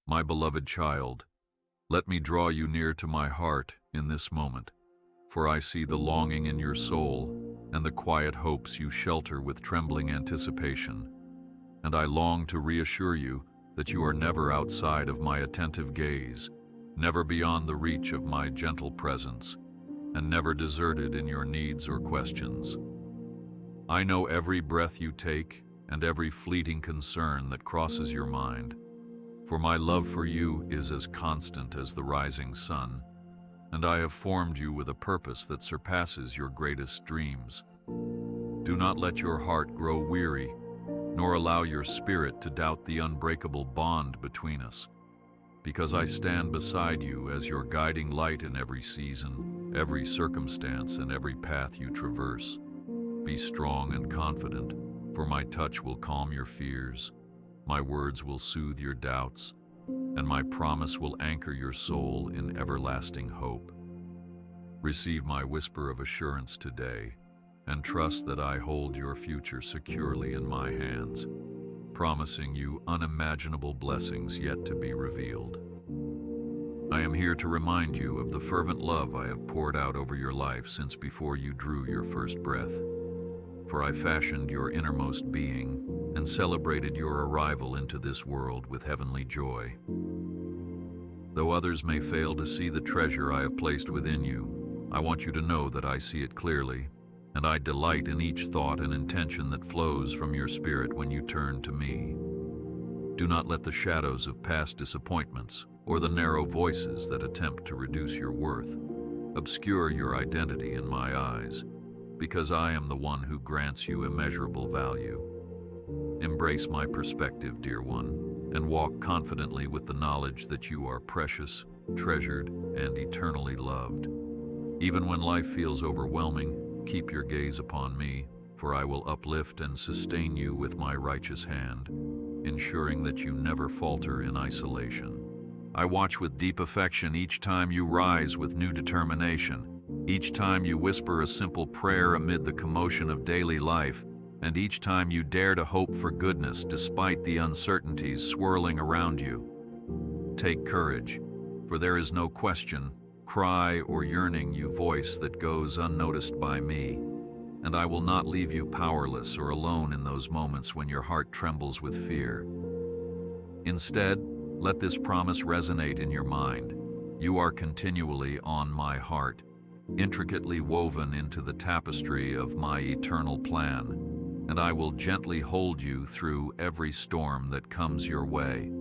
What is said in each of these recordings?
My beloved child, let me draw you near to my heart in this moment, for I see the longing in your soul and the quiet hopes you shelter with trembling anticipation, and I long to reassure you that you are never outside of my attentive gaze, never beyond the reach of my gentle presence, and never deserted in your needs or questions. I know every breath you take and every fleeting concern that crosses your mind, for my love for you is as constant as the rising sun, and I have formed you with a purpose that surpasses your greatest dreams. Do not let your heart grow weary, nor allow your spirit to doubt the unbreakable bond between us, because I stand beside you as your guiding light in every season, every circumstance, and every path you traverse. Be strong and confident, for my touch will calm your fears, my words will soothe your doubts, and my promise will anchor your soul in everlasting hope. Receive my whisper of assurance today, and trust that I hold your future securely in my hands, promising you unimaginable blessings yet to be revealed. I am here to remind you of the fervent love I have poured out over your life since before you drew your first breath. For I fashioned your innermost being and celebrated your arrival into this world with heavenly joy. Though others may fail to see the treasure I have placed within you, I want you to know that I see it clearly, and I delight in each thought and intention that flows from your spirit when you turn to me. Do not let the shadows of past disappointments or the narrow voices that attempt to reduce your worth obscure your identity in my eyes, because I am the one who grants you immeasurable value. Embrace my perspective, dear one, and walk confidently with the knowledge that you are precious, treasured, and eternally loved. Even when life feels overwhelming, keep your gaze upon me, for I will uplift and sustain you with my righteous hand, ensuring that you never falter in isolation. I watch with deep affection each time you rise with new determination, each time you whisper a simple prayer amid the commotion of daily life, and each time you dare to hope for goodness despite the uncertainties swirling around you. Take courage, for there is no question, cry, or yearning you voice that goes unnoticed by me, and I will not leave you powerless or alone in those moments when your heart trembles with fear. Instead, let this promise resonate in your mind. You are continually on my heart, intricately woven into the tapestry of my eternal plan, and I will gently hold you through every storm that comes your way.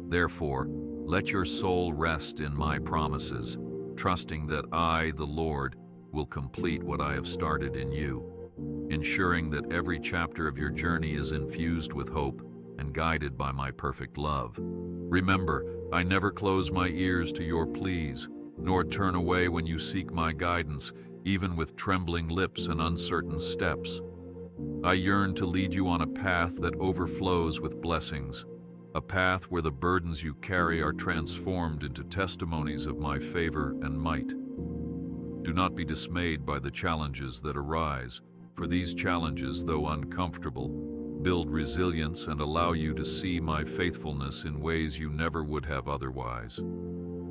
Therefore, let your soul rest in my promises, trusting that I, the Lord, will complete what I have started in you, ensuring that every chapter of your journey is infused with hope and guided by my perfect love. Remember, I never close my ears to your pleas, nor turn away when you seek my guidance, even with trembling lips and uncertain steps. I yearn to lead you on a path that overflows with blessings, a path where the burdens you carry are transformed into testimonies of my favor and might. Do not be dismayed by the challenges that arise, for these challenges, though uncomfortable, build resilience and allow you to see my faithfulness in ways you never would have otherwise.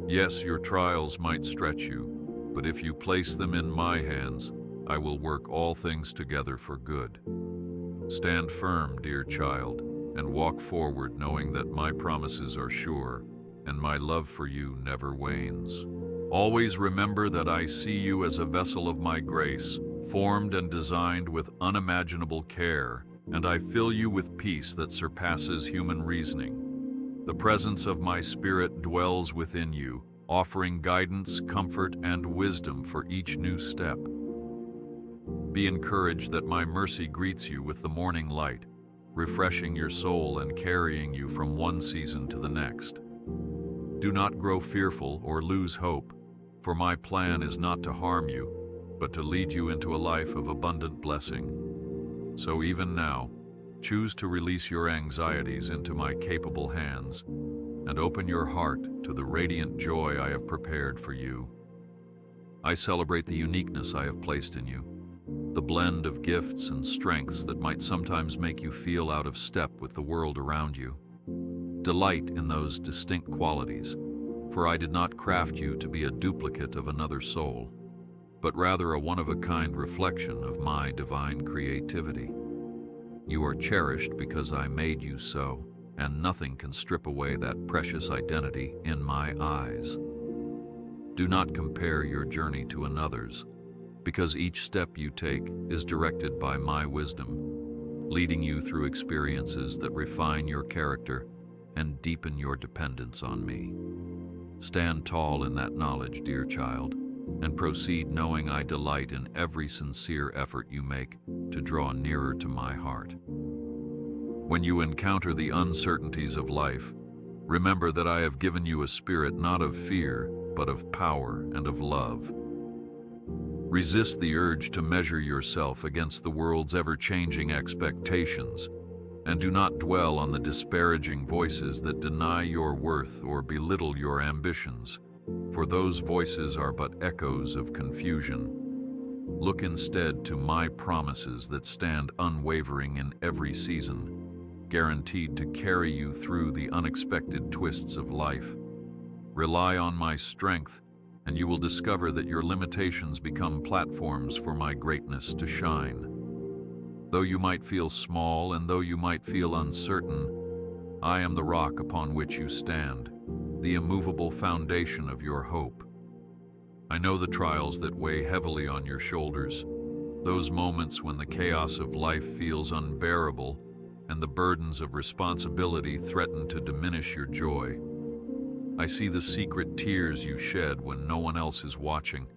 Yes, your trials might stretch you, but if you place them in my hands, I will work all things together for good. Stand firm, dear child, and walk forward knowing that my promises are sure, and my love for you never wanes. Always remember that I see you as a vessel of my grace, formed and designed with unimaginable care, and I fill you with peace that surpasses human reasoning. The presence of my Spirit dwells within you, offering guidance, comfort, and wisdom for each new step. Be encouraged that my mercy greets you with the morning light, refreshing your soul and carrying you from one season to the next. Do not grow fearful or lose hope, for my plan is not to harm you, but to lead you into a life of abundant blessing. So even now, choose to release your anxieties into my capable hands and open your heart to the radiant joy I have prepared for you. I celebrate the uniqueness I have placed in you, the blend of gifts and strengths that might sometimes make you feel out of step with the world around you. Delight in those distinct qualities, for I did not craft you to be a duplicate of another soul, but rather a one-of-a-kind reflection of my divine creativity. You are cherished because I made you so, and nothing can strip away that precious identity in my eyes. Do not compare your journey to another's, because each step you take is directed by my wisdom, leading you through experiences that refine your character and deepen your dependence on me. Stand tall in that knowledge, dear child, and proceed knowing I delight in every sincere effort you make to draw nearer to my heart. When you encounter the uncertainties of life, remember that I have given you a spirit not of fear, but of power and of love. Resist the urge to measure yourself against the world's ever-changing expectations, and do not dwell on the disparaging voices that deny your worth or belittle your ambitions, for those voices are but echoes of confusion. Look instead to my promises that stand unwavering in every season, guaranteed to carry you through the unexpected twists of life. Rely on my strength, and you will discover that your limitations become platforms for my greatness to shine. Though you might feel small and though you might feel uncertain, I am the rock upon which you stand, the immovable foundation of your hope. I know the trials that weigh heavily on your shoulders, those moments when the chaos of life feels unbearable and the burdens of responsibility threaten to diminish your joy. I see the secret tears you shed when no one else is watching,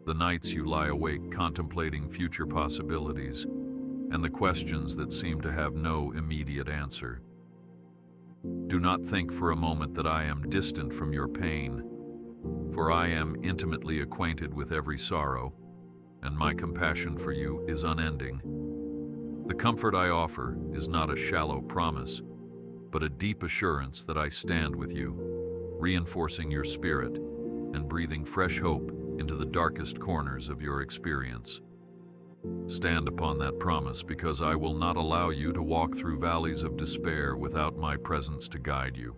the nights you lie awake contemplating future possibilities, and the questions that seem to have no immediate answer. Do not think for a moment that I am distant from your pain, for I am intimately acquainted with every sorrow, and my compassion for you is unending. The comfort I offer is not a shallow promise, but a deep assurance that I stand with you, reinforcing your spirit and breathing fresh hope into the darkest corners of your experience. Stand upon that promise, because I will not allow you to walk through valleys of despair without my presence to guide you.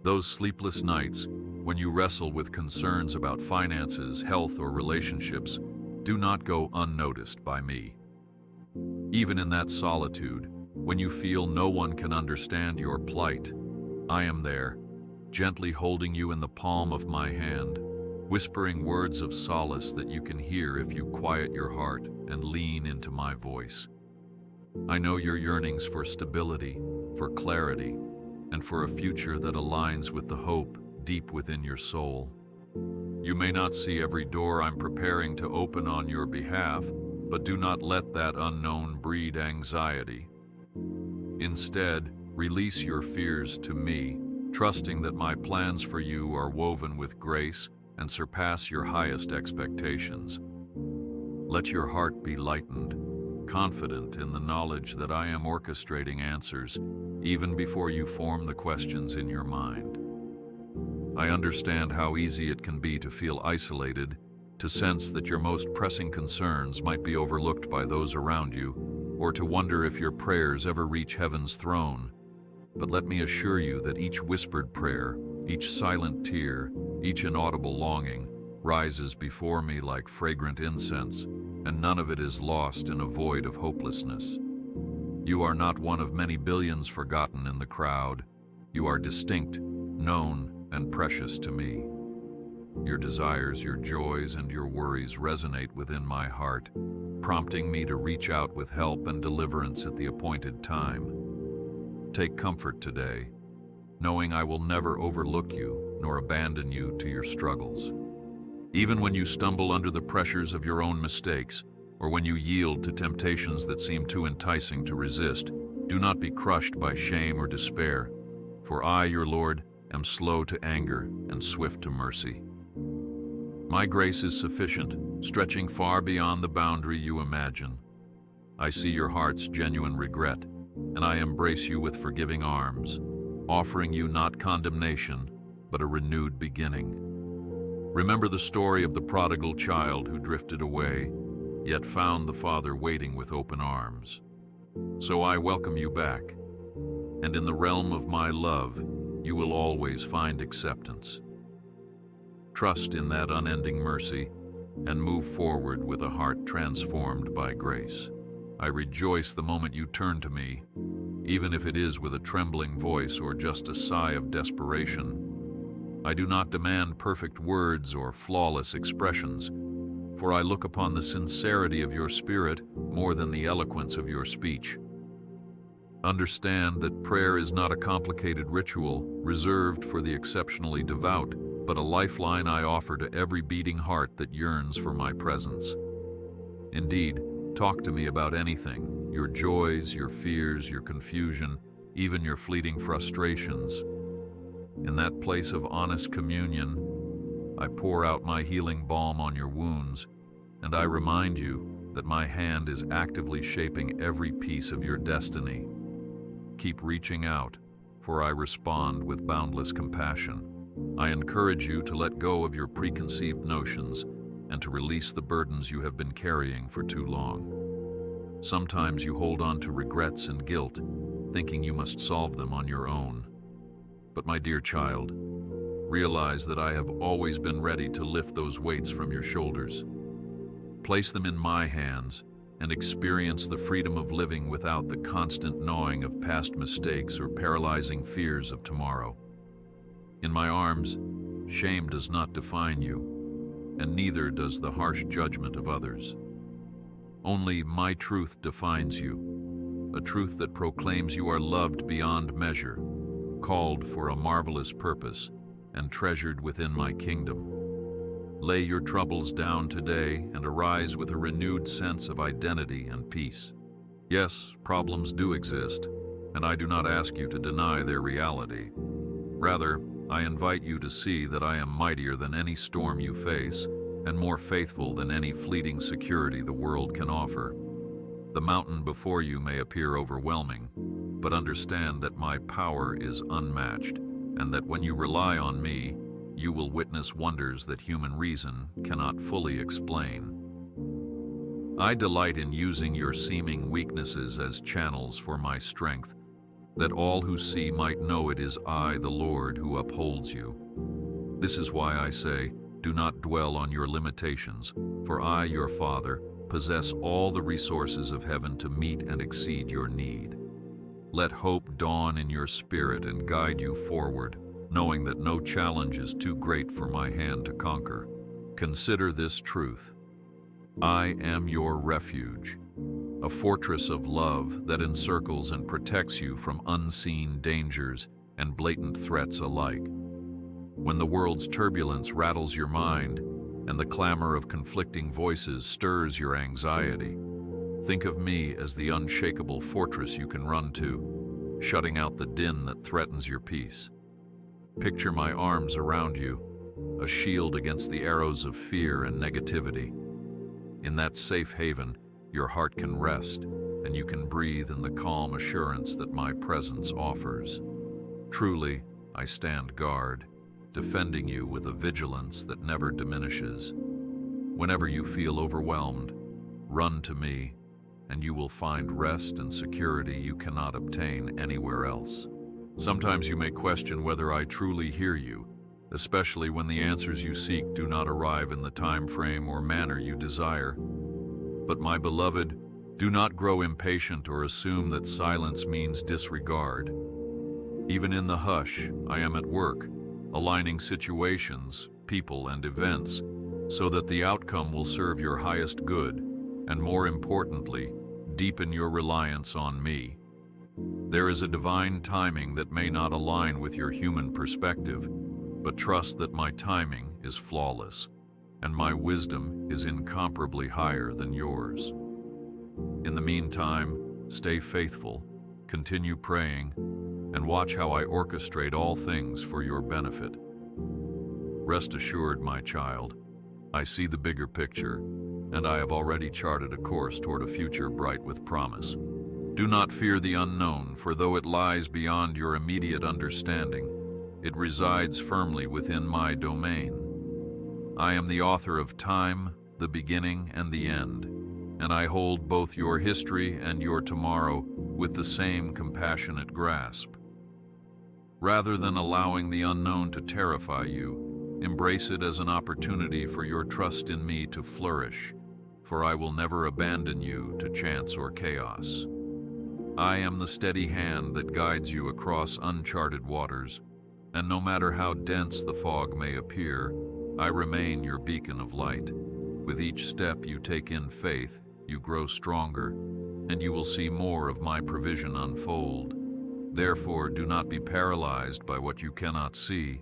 Those sleepless nights, when you wrestle with concerns about finances, health, or relationships, do not go unnoticed by me. Even in that solitude, when you feel no one can understand your plight, I am there, gently holding you in the palm of my hand, whispering words of solace that you can hear if you quiet your heart and lean into my voice. I know your yearnings for stability, for clarity, and for a future that aligns with the hope deep within your soul. You may not see every door I'm preparing to open on your behalf, but do not let that unknown breed anxiety. Instead, release your fears to me, trusting that my plans for you are woven with grace and surpass your highest expectations. Let your heart be lightened, confident in the knowledge that I am orchestrating answers even before you form the questions in your mind. I understand how easy it can be to feel isolated, to sense that your most pressing concerns might be overlooked by those around you, or to wonder if your prayers ever reach heaven's throne. But let me assure you that each whispered prayer, each silent tear, each inaudible longing rises before me like fragrant incense, and none of it is lost in a void of hopelessness. You are not one of many billions forgotten in the crowd. You are distinct, known, and precious to me. Your desires, your joys, and your worries resonate within my heart, prompting me to reach out with help and deliverance at the appointed time. Take comfort today, knowing I will never overlook you nor abandon you to your struggles. Even when you stumble under the pressures of your own mistakes, or when you yield to temptations that seem too enticing to resist, do not be crushed by shame or despair, for I, your Lord, am slow to anger and swift to mercy. My grace is sufficient, stretching far beyond the boundary you imagine. I see your heart's genuine regret, and I embrace you with forgiving arms, offering you not condemnation, but a renewed beginning. Remember the story of the prodigal child who drifted away, yet found the Father waiting with open arms. So I welcome you back, and in the realm of my love, you will always find acceptance. Trust in that unending mercy and move forward with a heart transformed by grace. I rejoice the moment you turn to me, even if it is with a trembling voice or just a sigh of desperation. I do not demand perfect words or flawless expressions, for I look upon the sincerity of your spirit more than the eloquence of your speech. Understand that prayer is not a complicated ritual reserved for the exceptionally devout, but a lifeline I offer to every beating heart that yearns for my presence. Indeed, talk to me about anything, your joys, your fears, your confusion, even your fleeting frustrations. In that place of honest communion, I pour out my healing balm on your wounds, and I remind you that my hand is actively shaping every piece of your destiny. Keep reaching out, for I respond with boundless compassion. I encourage you to let go of your preconceived notions and to release the burdens you have been carrying for too long. Sometimes you hold on to regrets and guilt, thinking you must solve them on your own. But my dear child, realize that I have always been ready to lift those weights from your shoulders. Place them in my hands and experience the freedom of living without the constant gnawing of past mistakes or paralyzing fears of tomorrow. In my arms, shame does not define you, and neither does the harsh judgment of others. Only my truth defines you, a truth that proclaims you are loved beyond measure, called for a marvelous purpose, and treasured within my kingdom. Lay your troubles down today and arise with a renewed sense of identity and peace. Yes, problems do exist, and I do not ask you to deny their reality. Rather, I invite you to see that I am mightier than any storm you face and more faithful than any fleeting security the world can offer. The mountain before you may appear overwhelming, but understand that my power is unmatched, and that when you rely on me, you will witness wonders that human reason cannot fully explain. I delight in using your seeming weaknesses as channels for my strength, that all who see might know it is I, the Lord, who upholds you. This is why I say, do not dwell on your limitations, for I, your Father, possess all the resources of heaven to meet and exceed your need. Let hope dawn in your spirit and guide you forward, knowing that no challenge is too great for my hand to conquer. Consider this truth. I am your refuge, a fortress of love that encircles and protects you from unseen dangers and blatant threats alike. When the world's turbulence rattles your mind and the clamor of conflicting voices stirs your anxiety, think of me as the unshakable fortress you can run to, shutting out the din that threatens your peace. Picture my arms around you, a shield against the arrows of fear and negativity. In that safe haven, your heart can rest, and you can breathe in the calm assurance that my presence offers. Truly, I stand guard, defending you with a vigilance that never diminishes. Whenever you feel overwhelmed, run to me, and you will find rest and security you cannot obtain anywhere else. Sometimes you may question whether I truly hear you, especially when the answers you seek do not arrive in the time frame or manner you desire. But my beloved, do not grow impatient or assume that silence means disregard. Even in the hush, I am at work, aligning situations, people, and events, so that the outcome will serve your highest good, and more importantly, deepen your reliance on me. There is a divine timing that may not align with your human perspective, but trust that my timing is flawless, and my wisdom is incomparably higher than yours. In the meantime, stay faithful, continue praying, and watch how I orchestrate all things for your benefit. Rest assured, my child, I see the bigger picture, and I have already charted a course toward a future bright with promise. Do not fear the unknown, for though it lies beyond your immediate understanding, it resides firmly within my domain. I am the author of time, the beginning, and the end, and I hold both your history and your tomorrow with the same compassionate grasp. Rather than allowing the unknown to terrify you, embrace it as an opportunity for your trust in me to flourish, for I will never abandon you to chance or chaos. I am the steady hand that guides you across uncharted waters, and no matter how dense the fog may appear, I remain your beacon of light. With each step you take in faith, you grow stronger, and you will see more of my provision unfold. Therefore, do not be paralyzed by what you cannot see,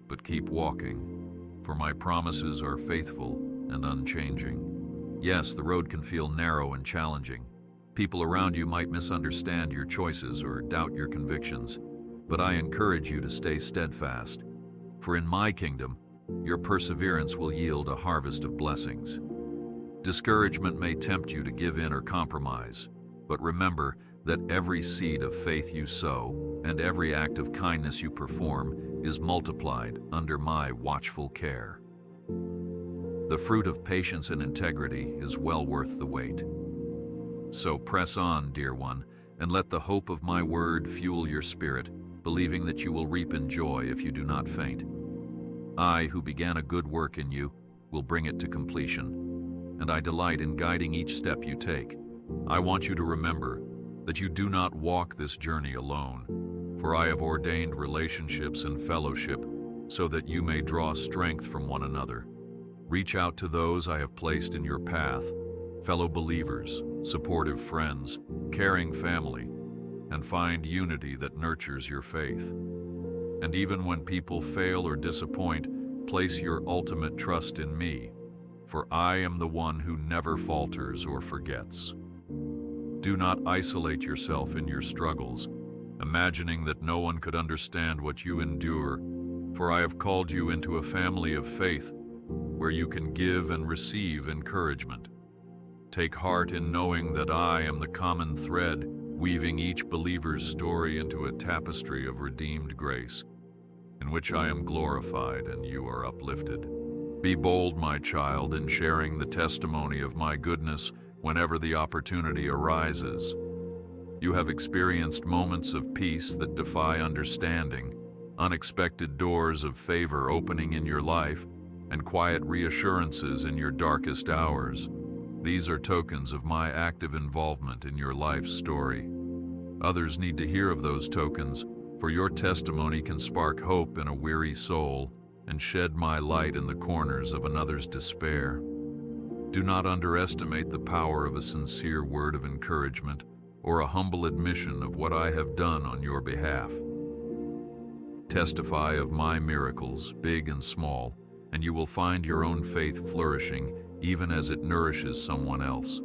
but keep walking, for my promises are faithful and unchanging. Yes, the road can feel narrow and challenging. People around you might misunderstand your choices or doubt your convictions, but I encourage you to stay steadfast, for in my kingdom, your perseverance will yield a harvest of blessings. Discouragement may tempt you to give in or compromise, but remember that every seed of faith you sow and every act of kindness you perform is multiplied under my watchful care. The fruit of patience and integrity is well worth the wait. So press on, dear one, and let the hope of my word fuel your spirit, believing that you will reap in joy if you do not faint. I, who began a good work in you, will bring it to completion, and I delight in guiding each step you take. I want you to remember that you do not walk this journey alone, for I have ordained relationships and fellowship so that you may draw strength from one another. Reach out to those I have placed in your path, fellow believers, supportive friends, caring family, and find unity that nurtures your faith. And even when people fail or disappoint, place your ultimate trust in me, for I am the one who never falters or forgets. Do not isolate yourself in your struggles, imagining that no one could understand what you endure, for I have called you into a family of faith where you can give and receive encouragement. Take heart in knowing that I am the common thread weaving each believer's story into a tapestry of redeemed grace, in which I am glorified and you are uplifted. Be bold, my child, in sharing the testimony of my goodness whenever the opportunity arises. You have experienced moments of peace that defy understanding, unexpected doors of favor opening in your life, and quiet reassurances in your darkest hours. These are tokens of my active involvement in your life's story. Others need to hear of those tokens, for your testimony can spark hope in a weary soul and shed my light in the corners of another's despair. Do not underestimate the power of a sincere word of encouragement or a humble admission of what I have done on your behalf. Testify of my miracles, big and small, and you will find your own faith flourishing even as it nourishes someone else.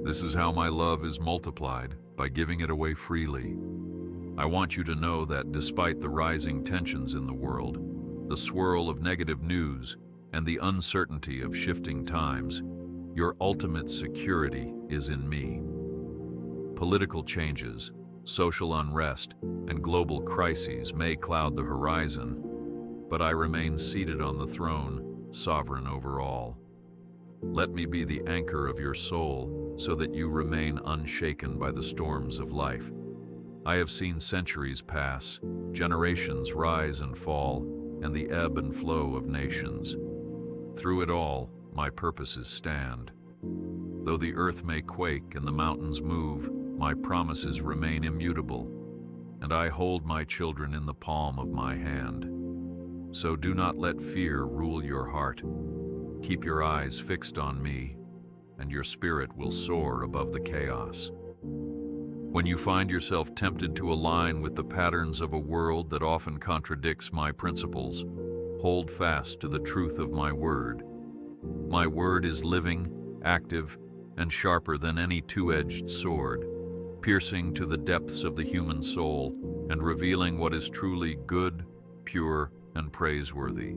This is how my love is multiplied, by giving it away freely. I want you to know that despite the rising tensions in the world, the swirl of negative news, and the uncertainty of shifting times, your ultimate security is in me. Political changes, social unrest, and global crises may cloud the horizon, but I remain seated on the throne, sovereign over all. Let me be the anchor of your soul so that you remain unshaken by the storms of life. I have seen centuries pass, generations rise and fall, and the ebb and flow of nations. Through it all, my purposes stand. Though the earth may quake and the mountains move, my promises remain immutable, and I hold my children in the palm of my hand. So do not let fear rule your heart. Keep your eyes fixed on me, and your spirit will soar above the chaos. When you find yourself tempted to align with the patterns of a world that often contradicts my principles, hold fast to the truth of my word. My word is living, active, and sharper than any two-edged sword, piercing to the depths of the human soul and revealing what is truly good, pure, and praiseworthy.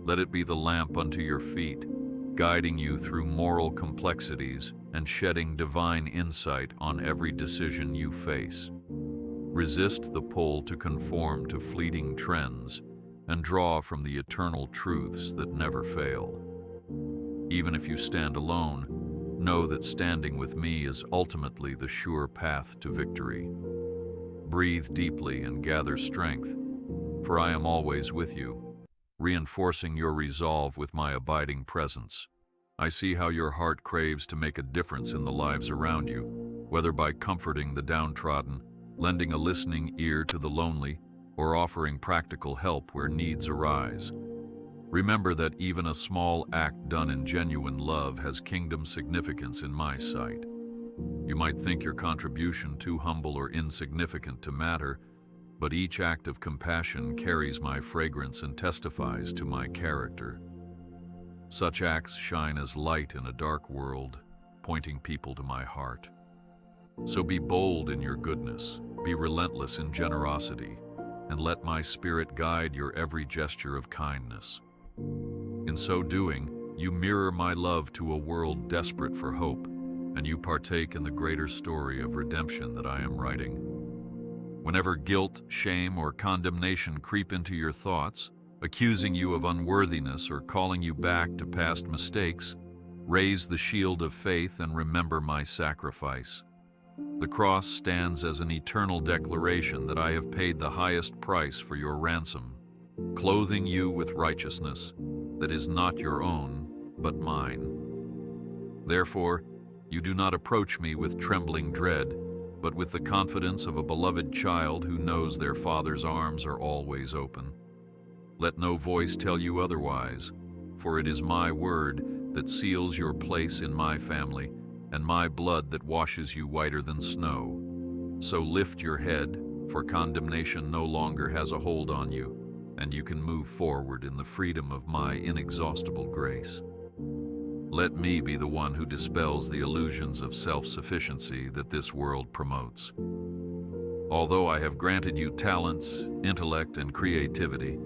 Let it be the lamp unto your feet, guiding you through moral complexities and shedding divine insight on every decision you face. Resist the pull to conform to fleeting trends and draw from the eternal truths that never fail. Even if you stand alone, know that standing with me is ultimately the sure path to victory. Breathe deeply and gather strength, for I am always with you, reinforcing your resolve with my abiding presence. I see how your heart craves to make a difference in the lives around you, whether by comforting the downtrodden, lending a listening ear to the lonely, or offering practical help where needs arise. Remember that even a small act done in genuine love has kingdom significance in my sight. You might think your contribution too humble or insignificant to matter, but each act of compassion carries my fragrance and testifies to my character. Such acts shine as light in a dark world, pointing people to my heart. So be bold in your goodness, be relentless in generosity, and let my spirit guide your every gesture of kindness. In so doing, you mirror my love to a world desperate for hope, and you partake in the greater story of redemption that I am writing. Whenever guilt, shame, or condemnation creep into your thoughts, accusing you of unworthiness or calling you back to past mistakes, raise the shield of faith and remember my sacrifice. The cross stands as an eternal declaration that I have paid the highest price for your ransom, clothing you with righteousness that is not your own, but mine. Therefore, you do not approach me with trembling dread, but with the confidence of a beloved child who knows their father's arms are always open. Let no voice tell you otherwise, for it is my word that seals your place in my family, and my blood that washes you whiter than snow. So lift your head, for condemnation no longer has a hold on you, and you can move forward in the freedom of my inexhaustible grace. Let me be the one who dispels the illusions of self-sufficiency that this world promotes. Although I have granted you talents, intellect, and creativity,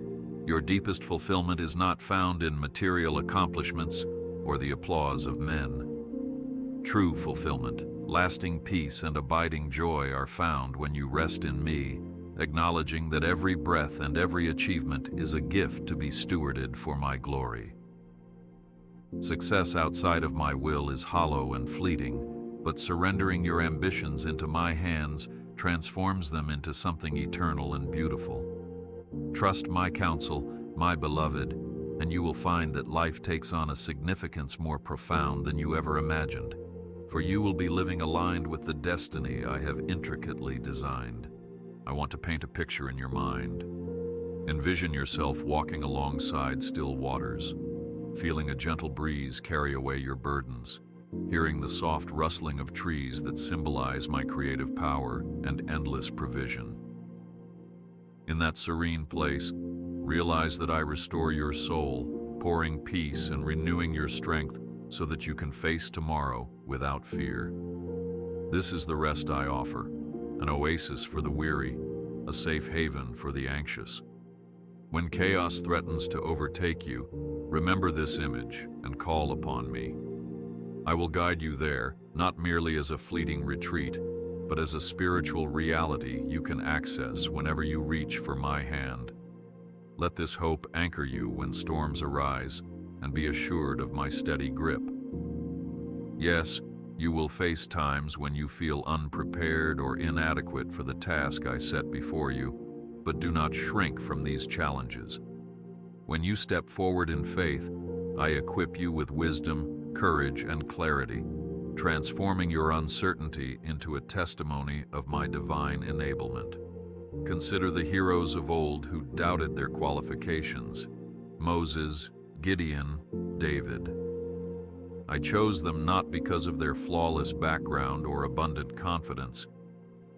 your deepest fulfillment is not found in material accomplishments or the applause of men. True fulfillment, lasting peace, and abiding joy are found when you rest in me, acknowledging that every breath and every achievement is a gift to be stewarded for my glory. Success outside of my will is hollow and fleeting, but surrendering your ambitions into my hands transforms them into something eternal and beautiful. Trust my counsel, my beloved, and you will find that life takes on a significance more profound than you ever imagined, for you will be living aligned with the destiny I have intricately designed. I want to paint a picture in your mind. Envision yourself walking alongside still waters, feeling a gentle breeze carry away your burdens, hearing the soft rustling of trees that symbolize my creative power and endless provision. In that serene place, realize that I restore your soul, pouring peace and renewing your strength so that you can face tomorrow without fear. This is the rest I offer, an oasis for the weary, a safe haven for the anxious. When chaos threatens to overtake you, remember this image and call upon me. I will guide you there, not merely as a fleeting retreat, but as a spiritual reality you can access whenever you reach for my hand. Let this hope anchor you when storms arise, and be assured of my steady grip. Yes, you will face times when you feel unprepared or inadequate for the task I set before you, but do not shrink from these challenges. When you step forward in faith, I equip you with wisdom, courage, and clarity, transforming your uncertainty into a testimony of my divine enablement. Consider the heroes of old who doubted their qualifications: Moses, Gideon, David. I chose them not because of their flawless background or abundant confidence,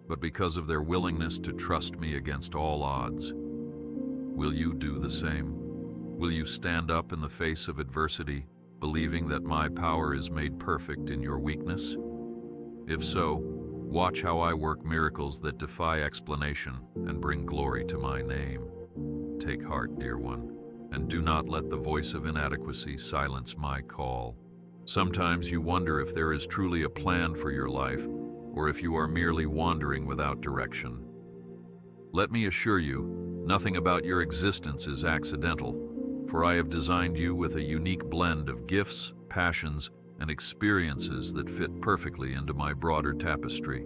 but because of their willingness to trust me against all odds. Will you do the same? Will you stand up in the face of adversity, believing that my power is made perfect in your weakness? If so, watch how I work miracles that defy explanation and bring glory to my name. Take heart, dear one, and do not let the voice of inadequacy silence my call. Sometimes you wonder if there is truly a plan for your life, or if you are merely wandering without direction. Let me assure you, nothing about your existence is accidental, for I have designed you with a unique blend of gifts, passions, and experiences that fit perfectly into my broader tapestry.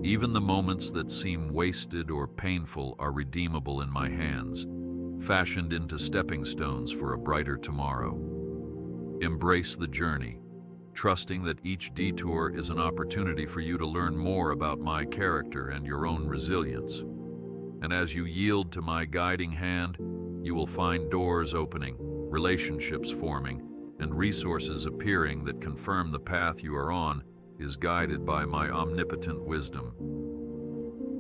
Even the moments that seem wasted or painful are redeemable in my hands, fashioned into stepping stones for a brighter tomorrow. Embrace the journey, trusting that each detour is an opportunity for you to learn more about my character and your own resilience. And as you yield to my guiding hand, you will find doors opening, relationships forming, and resources appearing that confirm the path you are on is guided by my omnipotent wisdom.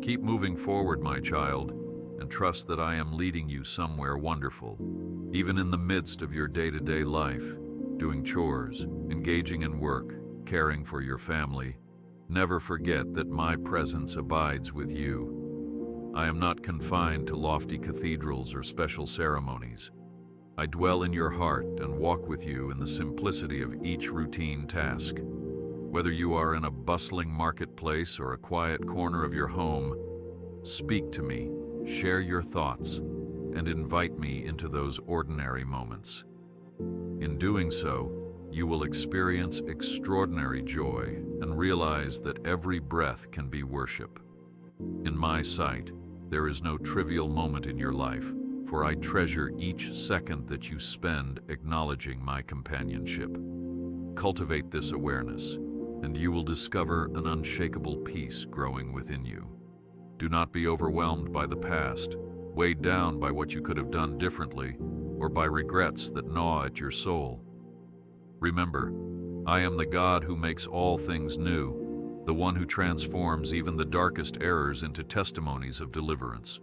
Keep moving forward, my child, and trust that I am leading you somewhere wonderful. Even in the midst of your day-to-day life, doing chores, engaging in work, caring for your family, never forget that my presence abides with you. I am not confined to lofty cathedrals or special ceremonies. I dwell in your heart and walk with you in the simplicity of each routine task. Whether you are in a bustling marketplace or a quiet corner of your home, speak to me, share your thoughts, and invite me into those ordinary moments. In doing so, you will experience extraordinary joy and realize that every breath can be worship. In my sight, there is no trivial moment in your life, for I treasure each second that you spend acknowledging my companionship. Cultivate this awareness, and you will discover an unshakable peace growing within you. Do not be overwhelmed by the past, weighed down by what you could have done differently, or by regrets that gnaw at your soul. Remember, I am the God who makes all things new, the one who transforms even the darkest errors into testimonies of deliverance.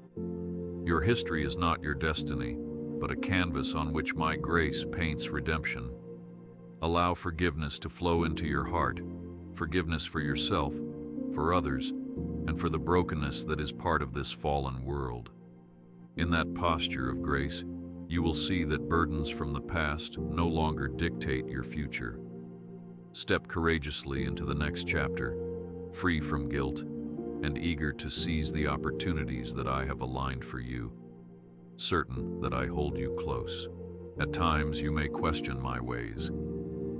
Your history is not your destiny, but a canvas on which my grace paints redemption. Allow forgiveness to flow into your heart, forgiveness for yourself, for others, and for the brokenness that is part of this fallen world. In that posture of grace, you will see that burdens from the past no longer dictate your future. Step courageously into the next chapter, free from guilt, and eager to seize the opportunities that I have aligned for you, certain that I hold you close. At times you may question my ways,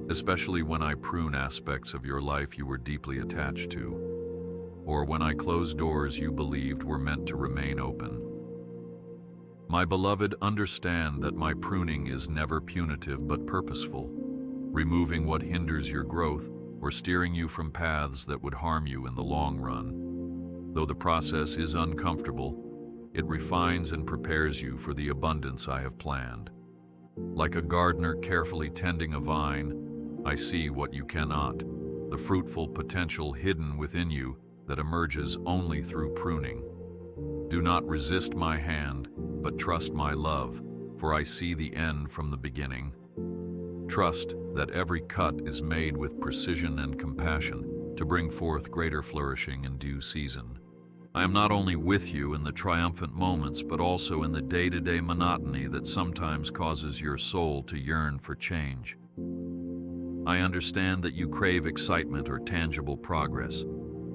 especially when I prune aspects of your life you were deeply attached to, or when I close doors you believed were meant to remain open. My beloved, understand that my pruning is never punitive but purposeful, removing what hinders your growth or steering you from paths that would harm you in the long run. Though the process is uncomfortable, it refines and prepares you for the abundance I have planned. Like a gardener carefully tending a vine, I see what you cannot, the fruitful potential hidden within you that emerges only through pruning. Do not resist my hand, but trust my love, for I see the end from the beginning. Trust that every cut is made with precision and compassion to bring forth greater flourishing in due season. I am not only with you in the triumphant moments, but also in the day-to-day monotony that sometimes causes your soul to yearn for change. I understand that you crave excitement or tangible progress,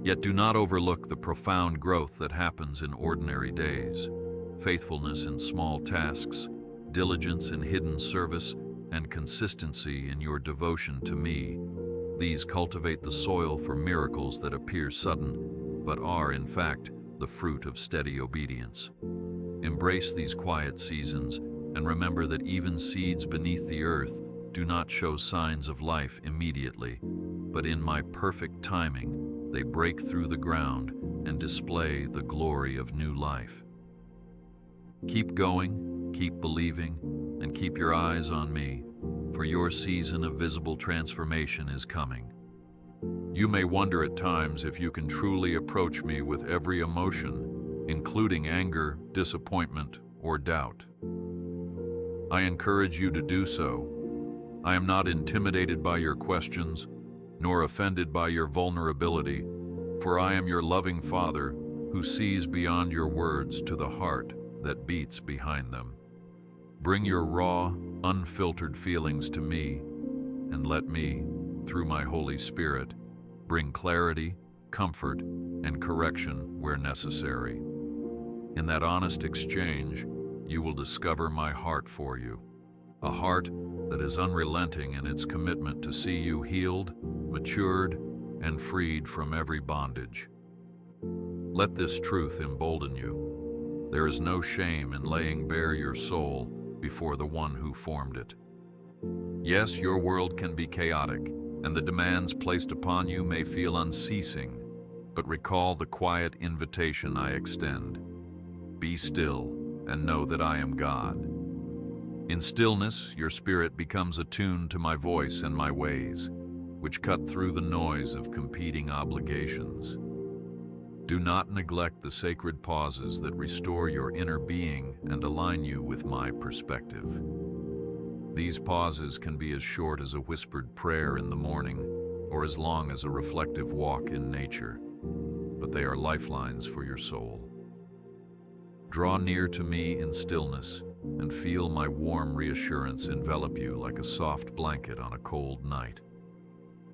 yet do not overlook the profound growth that happens in ordinary days. Faithfulness in small tasks, diligence in hidden service, and consistency in your devotion to me. These cultivate the soil for miracles that appear sudden, but are, in fact, the fruit of steady obedience. Embrace these quiet seasons and remember that even seeds beneath the earth do not show signs of life immediately, but in my perfect timing, they break through the ground and display the glory of new life. Keep going, keep believing, and keep your eyes on me, for your season of visible transformation is coming. You may wonder at times if you can truly approach me with every emotion, including anger, disappointment, or doubt. I encourage you to do so. I am not intimidated by your questions, nor offended by your vulnerability, for I am your loving Father who sees beyond your words to the heart that beats behind them. Bring your raw, unfiltered feelings to me, and let me, through my Holy Spirit, bring clarity, comfort, and correction where necessary. In that honest exchange, you will discover my heart for you, a heart that is unrelenting in its commitment to see you healed, matured, and freed from every bondage. Let this truth embolden you. There is no shame in laying bare your soul before the one who formed it. Yes, your world can be chaotic, and the demands placed upon you may feel unceasing, but recall the quiet invitation I extend. Be still and know that I am God. In stillness, your spirit becomes attuned to my voice and my ways, which cut through the noise of competing obligations. Do not neglect the sacred pauses that restore your inner being and align you with my perspective. These pauses can be as short as a whispered prayer in the morning or as long as a reflective walk in nature, but they are lifelines for your soul. Draw near to me in stillness and feel my warm reassurance envelop you like a soft blanket on a cold night.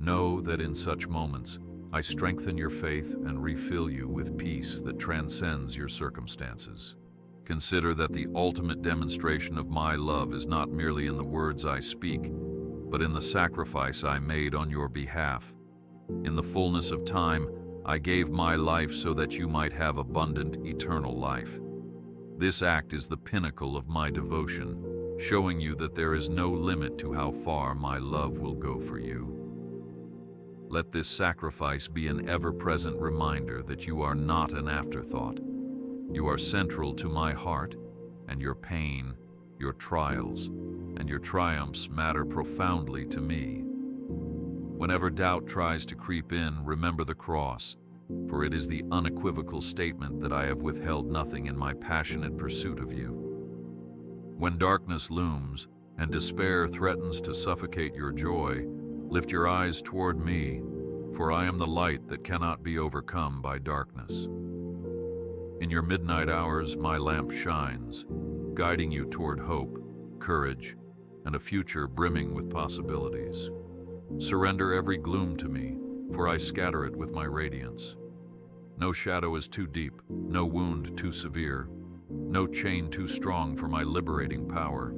Know that in such moments, I strengthen your faith and refill you with peace that transcends your circumstances. Consider that the ultimate demonstration of my love is not merely in the words I speak, but in the sacrifice I made on your behalf. In the fullness of time, I gave my life so that you might have abundant, eternal life. This act is the pinnacle of my devotion, showing you that there is no limit to how far my love will go for you. Let this sacrifice be an ever-present reminder that you are not an afterthought. You are central to my heart, and your pain, your trials, and your triumphs matter profoundly to me. Whenever doubt tries to creep in, remember the cross, for it is the unequivocal statement that I have withheld nothing in my passionate pursuit of you. When darkness looms and despair threatens to suffocate your joy, lift your eyes toward me, for I am the light that cannot be overcome by darkness. In your midnight hours, my lamp shines, guiding you toward hope, courage, and a future brimming with possibilities. Surrender every gloom to me, for I scatter it with my radiance. No shadow is too deep, no wound too severe, no chain too strong for my liberating power.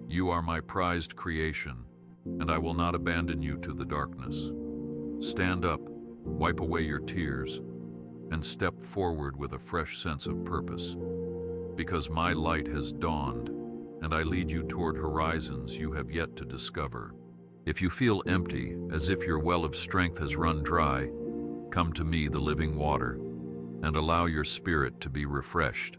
You are my prized creation, and I will not abandon you to the darkness. Stand up, wipe away your tears, and step forward with a fresh sense of purpose, because my light has dawned, and I lead you toward horizons you have yet to discover. If you feel empty, as if your well of strength has run dry, come to me, the living water, and allow your spirit to be refreshed.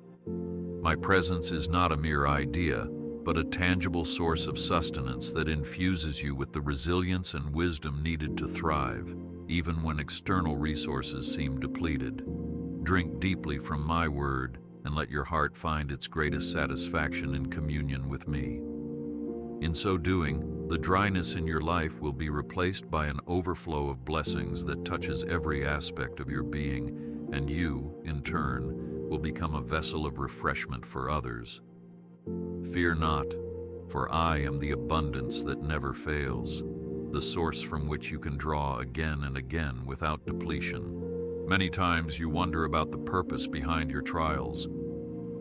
My presence is not a mere idea, but a tangible source of sustenance that infuses you with the resilience and wisdom needed to thrive, even when external resources seem depleted. Drink deeply from my word, and let your heart find its greatest satisfaction in communion with me. In so doing, the dryness in your life will be replaced by an overflow of blessings that touches every aspect of your being, and you, in turn, will become a vessel of refreshment for others. Fear not, for I am the abundance that never fails, the source from which you can draw again and again without depletion. Many times you wonder about the purpose behind your trials,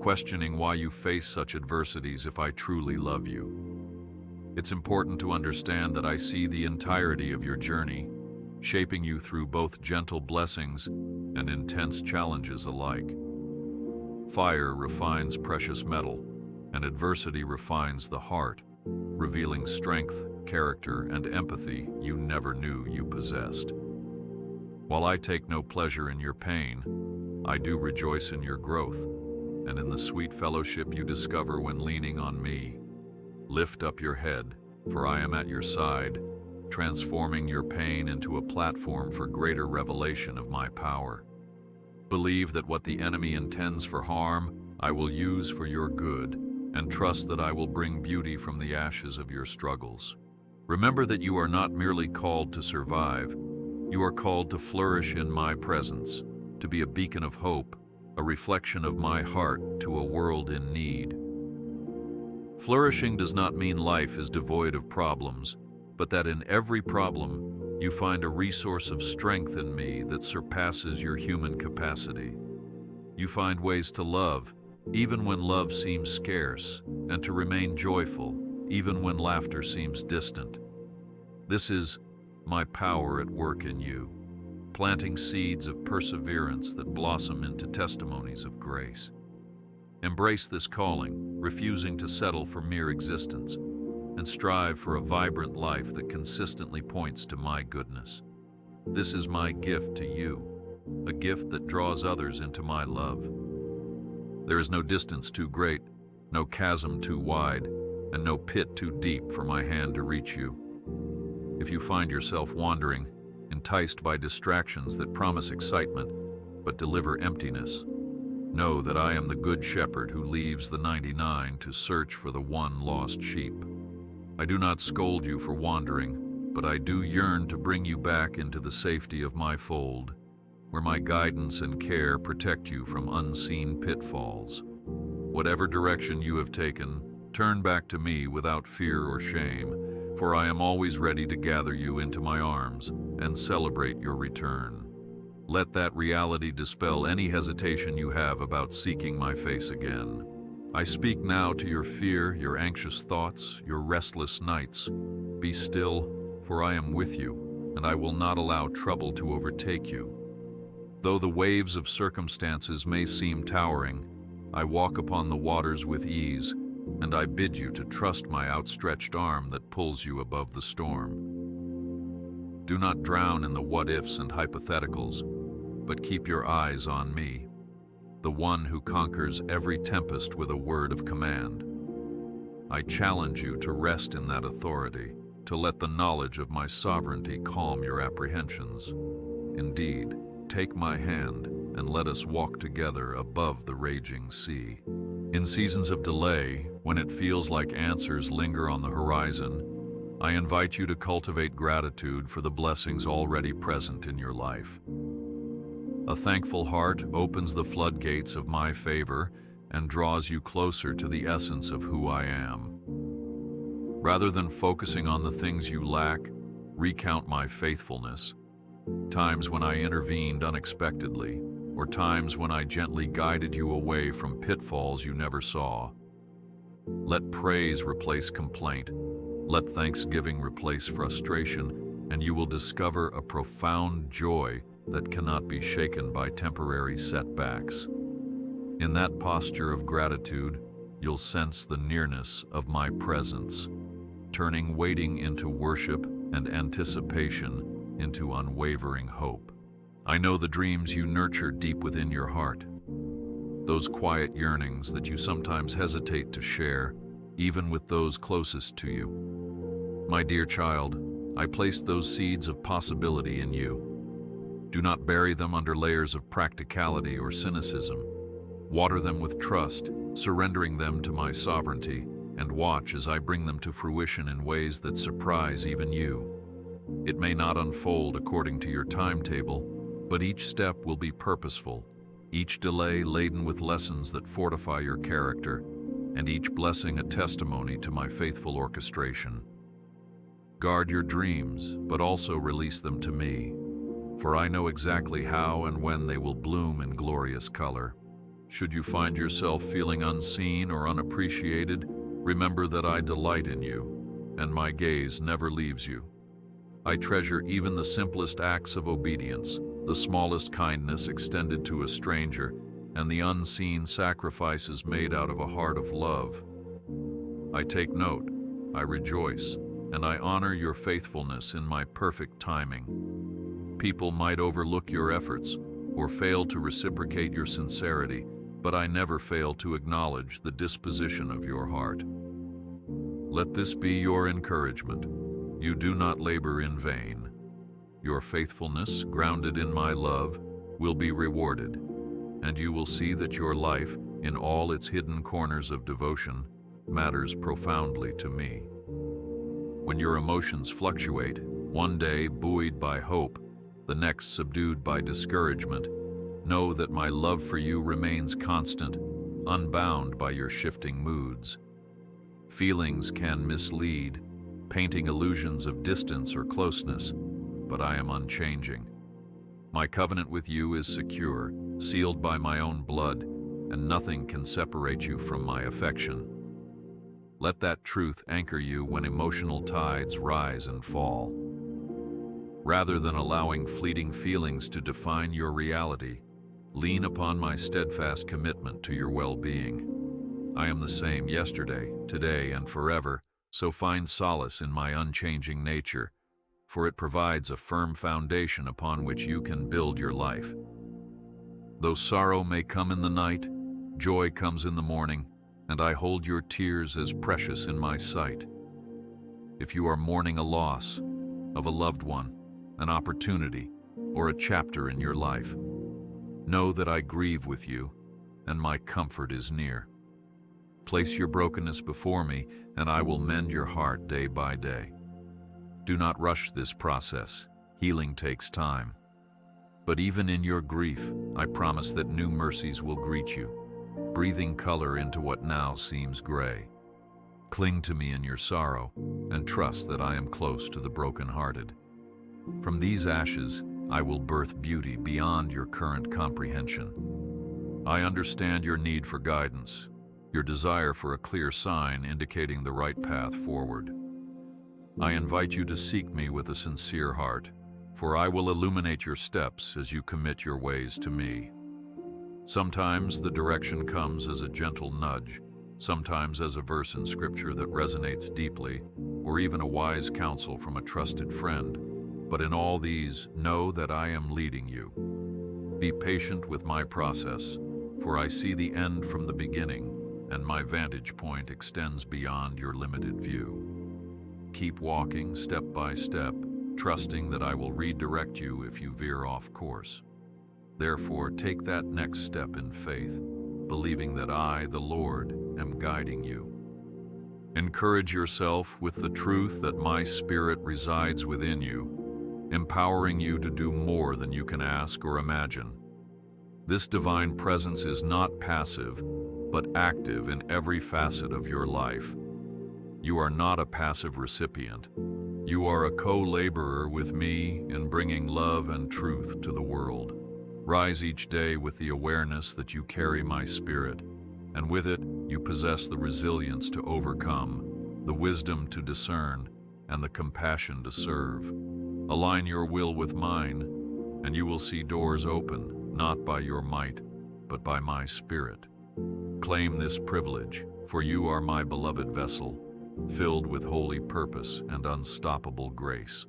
questioning why you face such adversities if I truly love you. It's important to understand that I see the entirety of your journey, shaping you through both gentle blessings and intense challenges alike. Fire refines precious metal, and adversity refines the heart, revealing strength, character, and empathy you never knew you possessed. While I take no pleasure in your pain, I do rejoice in your growth, and in the sweet fellowship you discover when leaning on me. Lift up your head, for I am at your side, transforming your pain into a platform for greater revelation of my power. Believe that what the enemy intends for harm, I will use for your good, and trust that I will bring beauty from the ashes of your struggles. Remember that you are not merely called to survive, you are called to flourish in my presence, to be a beacon of hope, a reflection of my heart to a world in need. Flourishing does not mean life is devoid of problems, but that in every problem, you find a resource of strength in me that surpasses your human capacity. You find ways to love, even when love seems scarce, and to remain joyful, even when laughter seems distant. This is my power at work in you, planting seeds of perseverance that blossom into testimonies of grace. Embrace this calling, refusing to settle for mere existence, and strive for a vibrant life that consistently points to my goodness. This is my gift to you, a gift that draws others into my love. There is no distance too great, no chasm too wide, and no pit too deep for my hand to reach you. If you find yourself wandering, enticed by distractions that promise excitement but deliver emptiness, know that I am the good shepherd who leaves the 99 to search for the one lost sheep. I do not scold you for wandering, but I do yearn to bring you back into the safety of my fold, where my guidance and care protect you from unseen pitfalls. Whatever direction you have taken, turn back to me without fear or shame, for I am always ready to gather you into my arms and celebrate your return. Let that reality dispel any hesitation you have about seeking my face again. I speak now to your fear, your anxious thoughts, your restless nights. Be still, for I am with you, and I will not allow trouble to overtake you. Though the waves of circumstances may seem towering, I walk upon the waters with ease, and I bid you to trust my outstretched arm that pulls you above the storm. Do not drown in the what-ifs and hypotheticals, but keep your eyes on me, the one who conquers every tempest with a word of command. I challenge you to rest in that authority, to let the knowledge of my sovereignty calm your apprehensions. Indeed, take my hand and let us walk together above the raging sea. In seasons of delay, when it feels like answers linger on the horizon, I invite you to cultivate gratitude for the blessings already present in your life. A thankful heart opens the floodgates of my favor and draws you closer to the essence of who I am. Rather than focusing on the things you lack, recount my faithfulness. Times when I intervened unexpectedly, or times when I gently guided you away from pitfalls you never saw. Let praise replace complaint. Let thanksgiving replace frustration, and you will discover a profound joy that cannot be shaken by temporary setbacks. In that posture of gratitude, you'll sense the nearness of my presence, turning waiting into worship and anticipation into unwavering hope. I know the dreams you nurture deep within your heart, those quiet yearnings that you sometimes hesitate to share, even with those closest to you. My dear child, I place those seeds of possibility in you. Do not bury them under layers of practicality or cynicism. Water them with trust, surrendering them to my sovereignty, and watch as I bring them to fruition in ways that surprise even you. It may not unfold according to your timetable, but each step will be purposeful, each delay laden with lessons that fortify your character, and each blessing a testimony to my faithful orchestration. Guard your dreams, but also release them to me, for I know exactly how and when they will bloom in glorious color. Should you find yourself feeling unseen or unappreciated, remember that I delight in you, and my gaze never leaves you. I treasure even the simplest acts of obedience, the smallest kindness extended to a stranger, and the unseen sacrifices made out of a heart of love. I take note, I rejoice, and I honor your faithfulness in my perfect timing. People might overlook your efforts or fail to reciprocate your sincerity, but I never fail to acknowledge the disposition of your heart. Let this be your encouragement. You do not labor in vain. Your faithfulness, grounded in my love, will be rewarded, and you will see that your life, in all its hidden corners of devotion, matters profoundly to me. When your emotions fluctuate, one day buoyed by hope, the next subdued by discouragement, know that my love for you remains constant, unbound by your shifting moods. Feelings can mislead, painting illusions of distance or closeness, but I am unchanging. My covenant with you is secure, sealed by my own blood, and nothing can separate you from my affection. Let that truth anchor you when emotional tides rise and fall. Rather than allowing fleeting feelings to define your reality, lean upon my steadfast commitment to your well-being. I am the same yesterday, today, and forever, so find solace in my unchanging nature, for it provides a firm foundation upon which you can build your life. Though sorrow may come in the night, joy comes in the morning, and I hold your tears as precious in my sight. If you are mourning a loss of a loved one, an opportunity, or a chapter in your life, know that I grieve with you, and my comfort is near. Place your brokenness before me, and I will mend your heart day by day. Do not rush this process. Healing takes time. But even in your grief, I promise that new mercies will greet you, breathing color into what now seems gray. Cling to me in your sorrow, and trust that I am close to the brokenhearted. From these ashes, I will birth beauty beyond your current comprehension. I understand your need for guidance, your desire for a clear sign indicating the right path forward. I invite you to seek me with a sincere heart, for I will illuminate your steps as you commit your ways to me. Sometimes the direction comes as a gentle nudge, sometimes as a verse in Scripture that resonates deeply, or even a wise counsel from a trusted friend. But in all these, know that I am leading you. Be patient with my process, for I see the end from the beginning, and my vantage point extends beyond your limited view. Keep walking step by step, trusting that I will redirect you if you veer off course. Therefore, take that next step in faith, believing that I, the Lord, am guiding you. Encourage yourself with the truth that my Spirit resides within you, empowering you to do more than you can ask or imagine. This divine presence is not passive, but active in every facet of your life. You are not a passive recipient. You are a co-laborer with me in bringing love and truth to the world. Rise each day with the awareness that you carry my Spirit, and with it, you possess the resilience to overcome, the wisdom to discern, and the compassion to serve. Align your will with mine, and you will see doors open, not by your might, but by my Spirit. Claim this privilege, for you are my beloved vessel, filled with holy purpose and unstoppable grace.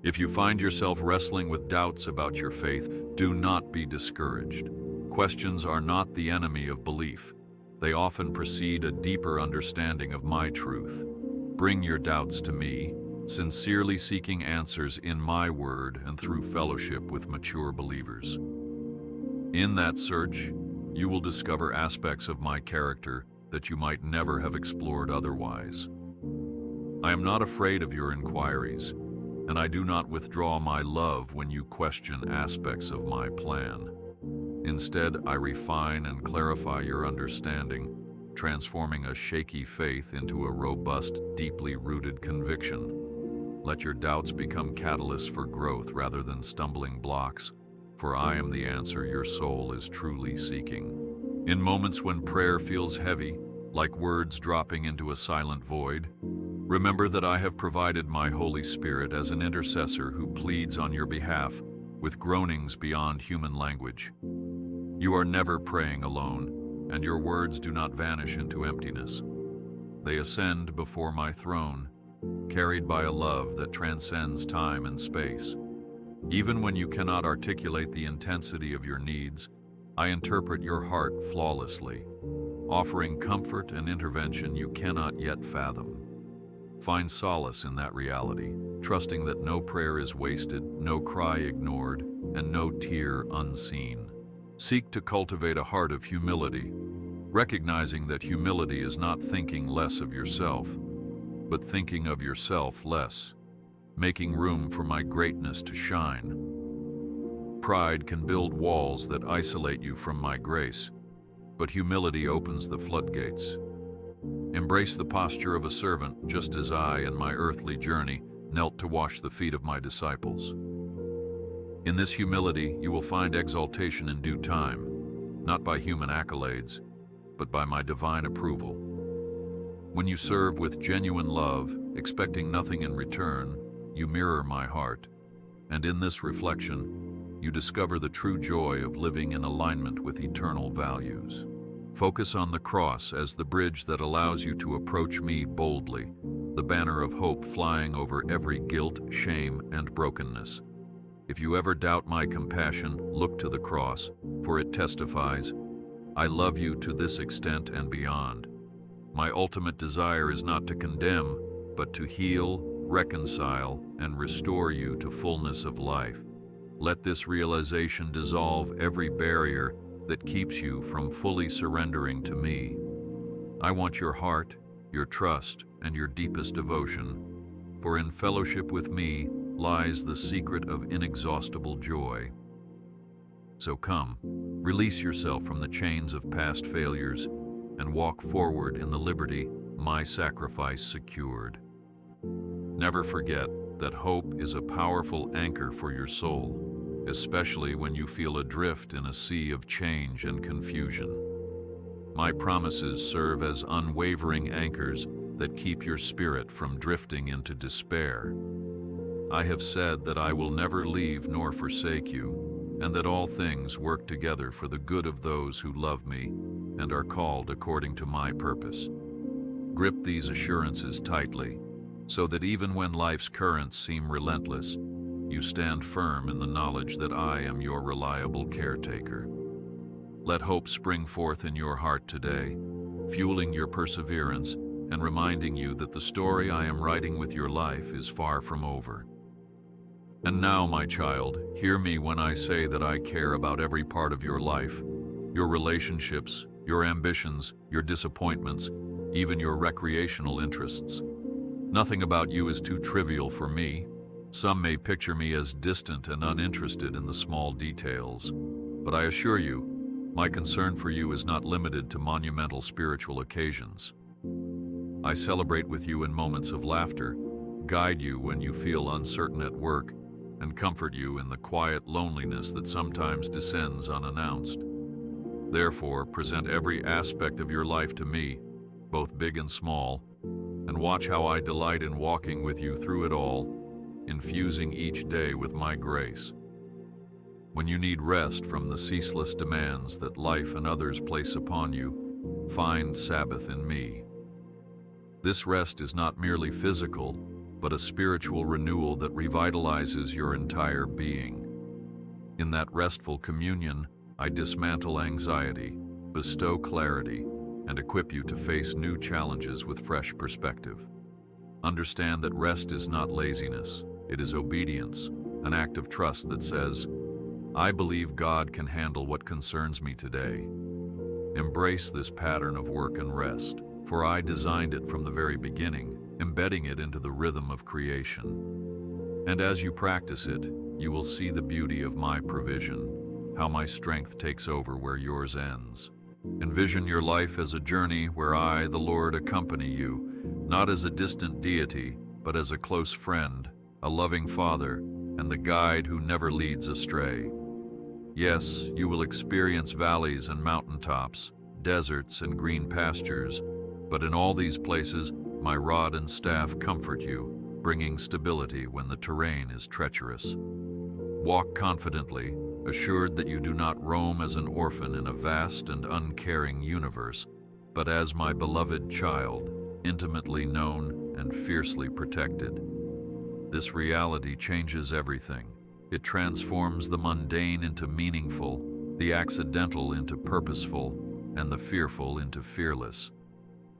If you find yourself wrestling with doubts about your faith, do not be discouraged. Questions are not the enemy of belief. They often precede a deeper understanding of my truth. Bring your doubts to me, sincerely seeking answers in my word and through fellowship with mature believers. In that search, you will discover aspects of my character that you might never have explored otherwise. I am not afraid of your inquiries, and I do not withdraw my love when you question aspects of my plan. Instead, I refine and clarify your understanding, transforming a shaky faith into a robust, deeply rooted conviction. Let your doubts become catalysts for growth rather than stumbling blocks, for I am the answer your soul is truly seeking. In moments when prayer feels heavy, like words dropping into a silent void, remember that I have provided my Holy Spirit as an intercessor who pleads on your behalf with groanings beyond human language. You are never praying alone, and your words do not vanish into emptiness. They ascend before my throne, carried by a love that transcends time and space. Even when you cannot articulate the intensity of your needs, I interpret your heart flawlessly, offering comfort and intervention you cannot yet fathom. Find solace in that reality, trusting that no prayer is wasted, no cry ignored, and no tear unseen. Seek to cultivate a heart of humility, recognizing that humility is not thinking less of yourself, but thinking of yourself less, making room for my greatness to shine. Pride can build walls that isolate you from my grace, but humility opens the floodgates. Embrace the posture of a servant, just as I, in my earthly journey, knelt to wash the feet of my disciples. In this humility, you will find exaltation in due time, not by human accolades, but by my divine approval. When you serve with genuine love, expecting nothing in return, you mirror my heart, And in this reflection, you discover the true joy of living in alignment with eternal values. Focus on the cross as the bridge that allows you to approach me boldly, the banner of hope flying over every guilt, shame, and brokenness. If you ever doubt my compassion, look to the cross, for it testifies, I love you to this extent and beyond. My ultimate desire is not to condemn, but to heal, reconcile, and restore you to fullness of life. Let this realization dissolve every barrier that keeps you from fully surrendering to me. I want your heart, your trust, and your deepest devotion, for in fellowship with me lies the secret of inexhaustible joy. So come, release yourself from the chains of past failures and walk forward in the liberty my sacrifice secured. Never forget that hope is a powerful anchor for your soul, especially when you feel adrift in a sea of change and confusion. My promises serve as unwavering anchors that keep your spirit from drifting into despair. I have said that I will never leave nor forsake you, and that all things work together for the good of those who love me and are called according to my purpose. Grip these assurances tightly, so that even when life's currents seem relentless, you stand firm in the knowledge that I am your reliable caretaker. Let hope spring forth in your heart today, fueling your perseverance and reminding you that the story I am writing with your life is far from over. And now, my child, hear me when I say that I care about every part of your life, your relationships, your ambitions, your disappointments, even your recreational interests. Nothing about you is too trivial for me. Some may picture me as distant and uninterested in the small details, but I assure you, my concern for you is not limited to monumental spiritual occasions. I celebrate with you in moments of laughter, guide you when you feel uncertain at work, and comfort you in the quiet loneliness that sometimes descends unannounced. Therefore, present every aspect of your life to me, both big and small, and watch how I delight in walking with you through it all, infusing each day with my grace. When you need rest from the ceaseless demands that life and others place upon you, find Sabbath in me. This rest is not merely physical, but a spiritual renewal that revitalizes your entire being. In that restful communion, I dismantle anxiety, bestow clarity, and equip you to face new challenges with fresh perspective. Understand that rest is not laziness, it is obedience, an act of trust that says, I believe God can handle what concerns me today. Embrace this pattern of work and rest, for I designed it from the very beginning, embedding it into the rhythm of creation. And as you practice it, you will see the beauty of my provision, how my strength takes over where yours ends. Envision your life as a journey where I, the Lord, accompany you, not as a distant deity, but as a close friend, a loving father, and the guide who never leads astray. Yes, you will experience valleys and mountaintops, deserts and green pastures, but in all these places, my rod and staff comfort you, bringing stability when the terrain is treacherous. Walk confidently, assured that you do not roam as an orphan in a vast and uncaring universe, but as my beloved child, intimately known and fiercely protected. This reality changes everything. It transforms the mundane into meaningful, the accidental into purposeful, and the fearful into fearless.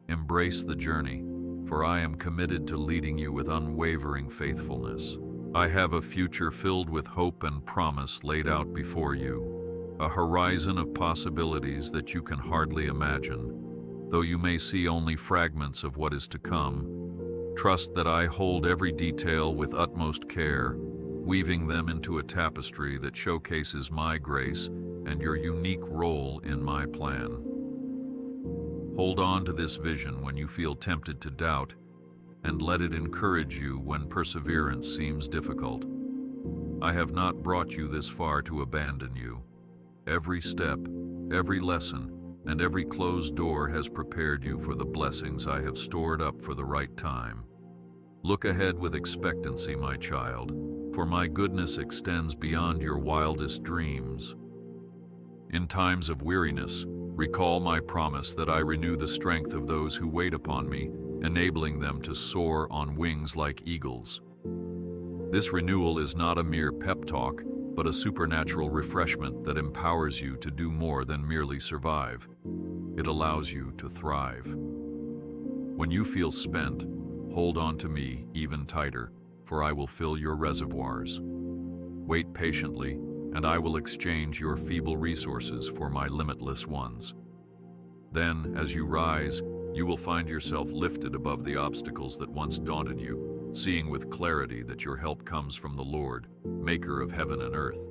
Embrace the journey, for I am committed to leading you with unwavering faithfulness. I have a future filled with hope and promise laid out before you, a horizon of possibilities that you can hardly imagine, though you may see only fragments of what is to come. Trust that I hold every detail with utmost care, weaving them into a tapestry that showcases my grace and your unique role in my plan. Hold on to this vision when you feel tempted to doubt, and let it encourage you when perseverance seems difficult. I have not brought you this far to abandon you. Every step, every lesson, and every closed door has prepared you for the blessings I have stored up for the right time. Look ahead with expectancy, my child, for my goodness extends beyond your wildest dreams. In times of weariness, recall my promise that I renew the strength of those who wait upon me, enabling them to soar on wings like eagles. This renewal is not a mere pep talk, but a supernatural refreshment that empowers you to do more than merely survive. It allows you to thrive. When you feel spent, hold on to me even tighter, for I will fill your reservoirs. Wait patiently, and I will exchange your feeble resources for my limitless ones. Then, as you rise, you will find yourself lifted above the obstacles that once daunted you, seeing with clarity that your help comes from the Lord, maker of heaven and earth.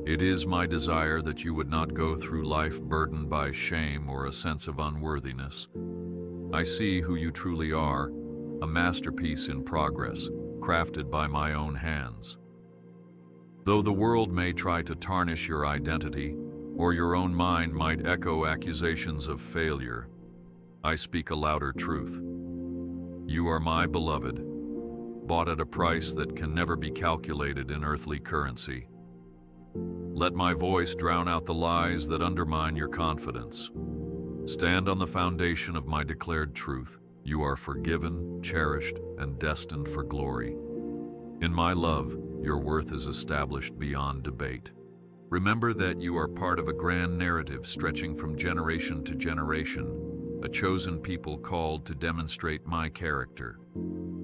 It is my desire that you would not go through life burdened by shame or a sense of unworthiness. I see who you truly are, a masterpiece in progress, crafted by my own hands. Though the world may try to tarnish your identity, or your own mind might echo accusations of failure, I speak a louder truth. You are my beloved, bought at a price that can never be calculated in earthly currency. Let my voice drown out the lies that undermine your confidence. Stand on the foundation of my declared truth. You are forgiven, cherished, and destined for glory. In my love, your worth is established beyond debate. Remember that you are part of a grand narrative stretching from generation to generation, a chosen people called to demonstrate my character.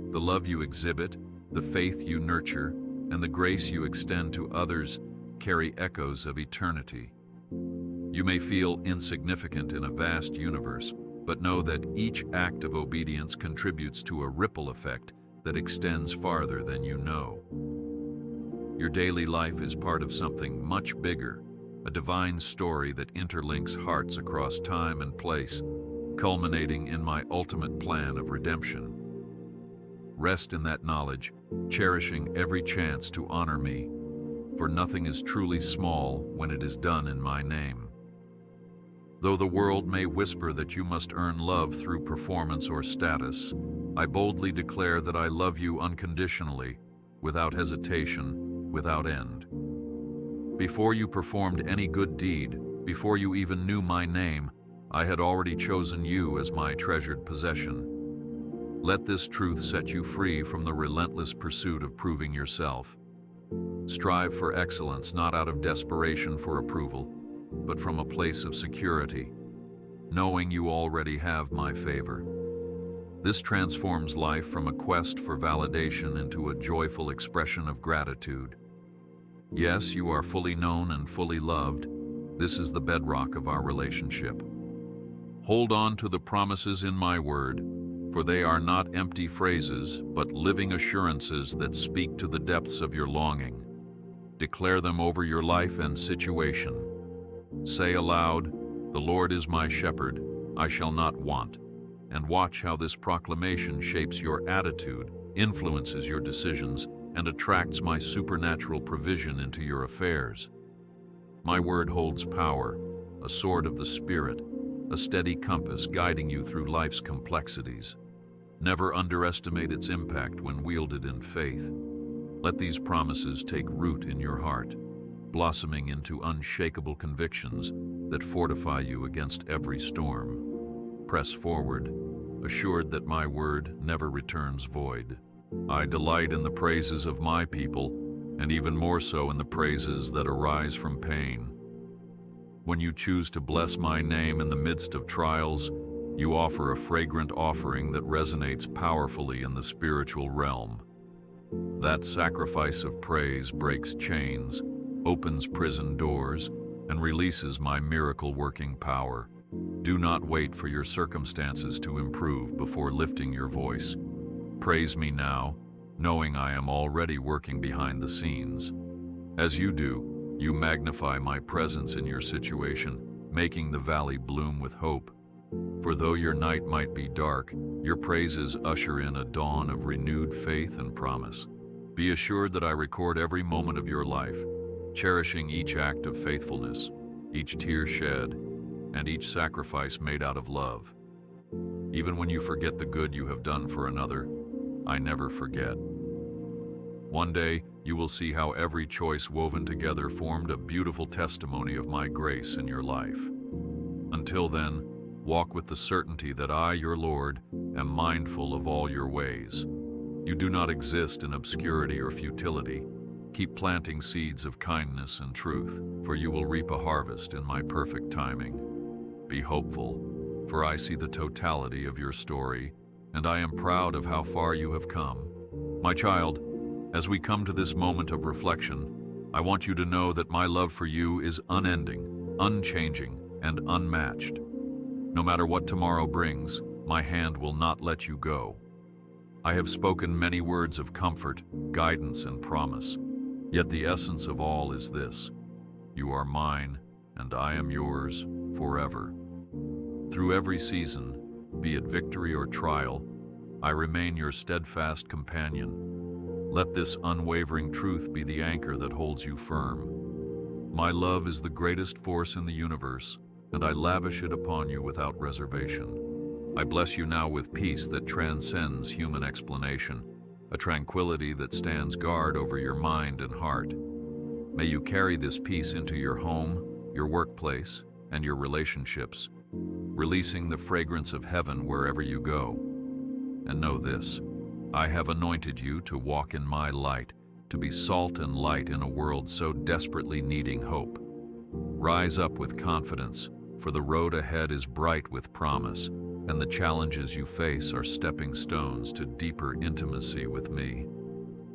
The love you exhibit, the faith you nurture, and the grace you extend to others carry echoes of eternity. You may feel insignificant in a vast universe, but know that each act of obedience contributes to a ripple effect that extends farther than you know. Your daily life is part of something much bigger, a divine story that interlinks hearts across time and place, culminating in my ultimate plan of redemption. Rest in that knowledge, cherishing every chance to honor me, for nothing is truly small when it is done in my name. Though the world may whisper that you must earn love through performance or status, I boldly declare that I love you unconditionally, without hesitation, without end. Before you performed any good deed, before you even knew my name, I had already chosen you as my treasured possession. Let this truth set you free from the relentless pursuit of proving yourself. Strive for excellence not out of desperation for approval, but from a place of security, knowing you already have my favor. This transforms life from a quest for validation into a joyful expression of gratitude. Yes, you are fully known and fully loved. This is the bedrock of our relationship. Hold on to the promises in my word, for they are not empty phrases, but living assurances that speak to the depths of your longing. Declare them over your life and situation. Say aloud, "The Lord is my shepherd, I shall not want," and watch how this proclamation shapes your attitude, influences your decisions, and attracts my supernatural provision into your affairs. My word holds power, a sword of the Spirit, a steady compass guiding you through life's complexities. Never underestimate its impact when wielded in faith. Let these promises take root in your heart, blossoming into unshakable convictions that fortify you against every storm. Press forward, assured that my word never returns void. I delight in the praises of my people, and even more so in the praises that arise from pain. When you choose to bless my name in the midst of trials, you offer a fragrant offering that resonates powerfully in the spiritual realm. That sacrifice of praise breaks chains, opens prison doors, and releases my miracle-working power. Do not wait for your circumstances to improve before lifting your voice. Praise me now, knowing I am already working behind the scenes. As you do, you magnify my presence in your situation, making the valley bloom with hope. For though your night might be dark, your praises usher in a dawn of renewed faith and promise. Be assured that I record every moment of your life, cherishing each act of faithfulness, each tear shed, and each sacrifice made out of love. Even when you forget the good you have done for another, I never forget. One day, you will see how every choice woven together formed a beautiful testimony of my grace in your life. Until then, walk with the certainty that I, your Lord, am mindful of all your ways. You do not exist in obscurity or futility. Keep planting seeds of kindness and truth, for you will reap a harvest in my perfect timing. Be hopeful, for I see the totality of your story, and I am proud of how far you have come. My child, as we come to this moment of reflection, I want you to know that my love for you is unending, unchanging, and unmatched. No matter what tomorrow brings, my hand will not let you go. I have spoken many words of comfort, guidance, and promise, yet the essence of all is this: you are mine, and I am yours forever. Through every season, be it victory or trial, I remain your steadfast companion. Let this unwavering truth be the anchor that holds you firm. My love is the greatest force in the universe, and I lavish it upon you without reservation. I bless you now with peace that transcends human explanation, a tranquility that stands guard over your mind and heart. May you carry this peace into your home, your workplace, and your relationships, releasing the fragrance of heaven wherever you go. And know this: I have anointed you to walk in my light, to be salt and light in a world so desperately needing hope. Rise up with confidence, for the road ahead is bright with promise, and the challenges you face are stepping stones to deeper intimacy with me.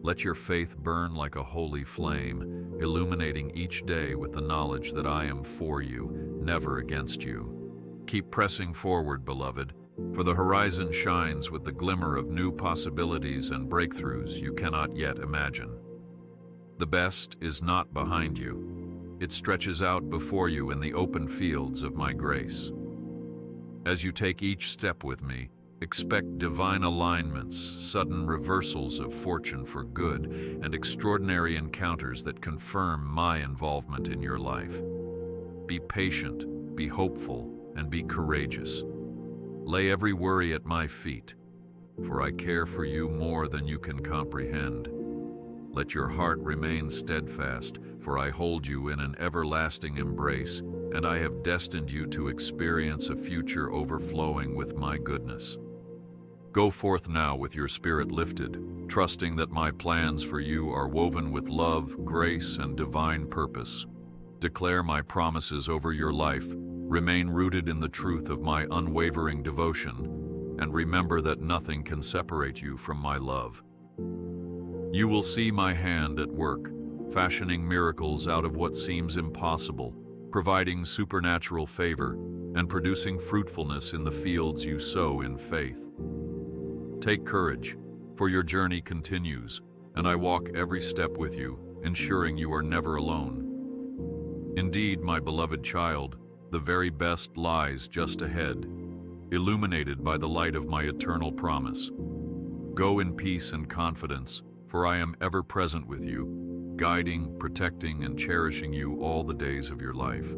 Let your faith burn like a holy flame, illuminating each day with the knowledge that I am for you, never against you. Keep pressing forward, beloved, for the horizon shines with the glimmer of new possibilities and breakthroughs you cannot yet imagine. The best is not behind you. It stretches out before you in the open fields of my grace. As you take each step with me, expect divine alignments, sudden reversals of fortune for good, and extraordinary encounters that confirm my involvement in your life. Be patient, be hopeful, and be courageous. Lay every worry at my feet, for I care for you more than you can comprehend. Let your heart remain steadfast, for I hold you in an everlasting embrace, and I have destined you to experience a future overflowing with my goodness. Go forth now with your spirit lifted, trusting that my plans for you are woven with love, grace, and divine purpose. Declare my promises over your life, remain rooted in the truth of my unwavering devotion, and remember that nothing can separate you from my love. You will see my hand at work, fashioning miracles out of what seems impossible, providing supernatural favor, and producing fruitfulness in the fields you sow in faith. Take courage, for your journey continues, and I walk every step with you, ensuring you are never alone. Indeed, my beloved child, the very best lies just ahead, illuminated by the light of my eternal promise. Go in peace and confidence, for I am ever present with you, guiding, protecting, and cherishing you all the days of your life.